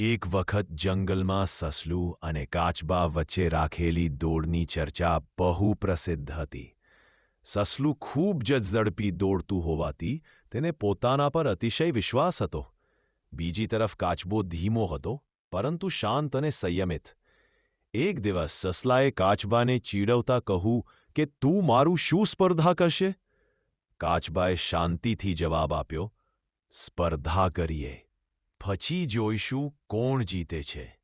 એક વખત જંગલમાં સસલું અને કાચબા વચ્ચે રાખેલી દોડની ચર્ચા બહુ પ્રસિદ્ધ હતી. સસલું ખૂબ જ ઝડપી દોડતું હોવાથી તેને પોતાના પર અતિશય વિશ્વાસ હતો. બીજી તરફ કાચબો ધીમો હતો, પરંતુ શાંત અને સંયમિત. એક દિવસ સસલાએ કાચબાને ચીડવતા કહ્યું કે તું મારું શું સ્પર્ધા કરશે? કાચબાએ શાંતિથી જવાબ આપ્યો, સ્પર્ધા કરીએ. પછી જોઈશું કોણ જીતે છે.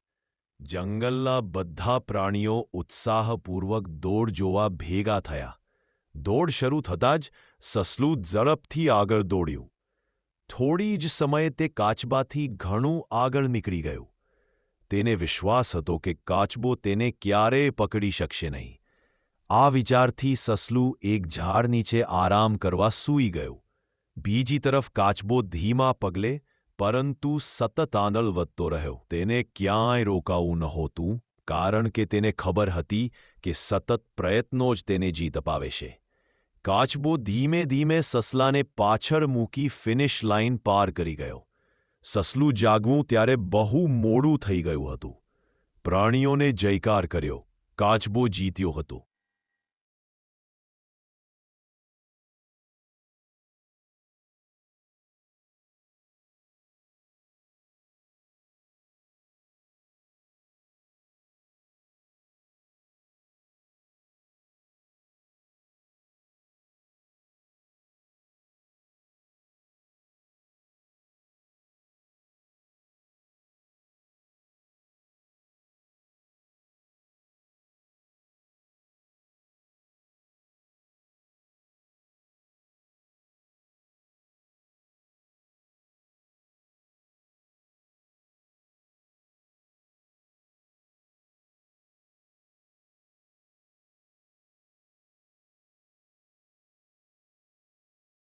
જંગલના બધા પ્રાણીઓ ઉત્સાહપૂર્વક દોડ જોવા ભેગા થયા. દોડ શરૂ થતાં જ સસલું ઝડપથી આગળ દોડ્યું. થોડી જ સમયે તે કાચબાથી ઘણું આગળ નીકળી ગયું. તેને વિશ્વાસ હતો કે કાચબો તેને ક્યારેય પકડી શકશે નહીં. આ વિચારથી સસલું એક ઝાડ નીચે આરામ કરવા સૂઈ ગયું. બીજી તરફ કાચબો ધીમા પગલે પરંતુ સતત આગળ વધતો રહ્યો. તેને ક્યાંય રોકાવું નહોતું, કારણ કે તેને ખબર હતી કે સતત પ્રયત્નો જ તેને જીત અપાવે છે. કાચબો ધીમે ધીમે સસલાને પાછળ મૂકી ફિનિશ લાઇન પાર કરી ગયો. સસલું જાગવું ત્યારે બહુ મોડું થઈ ગયું હતું. પ્રાણીઓને જયકાર કર્યો. કાચબો જીત્યો હતો.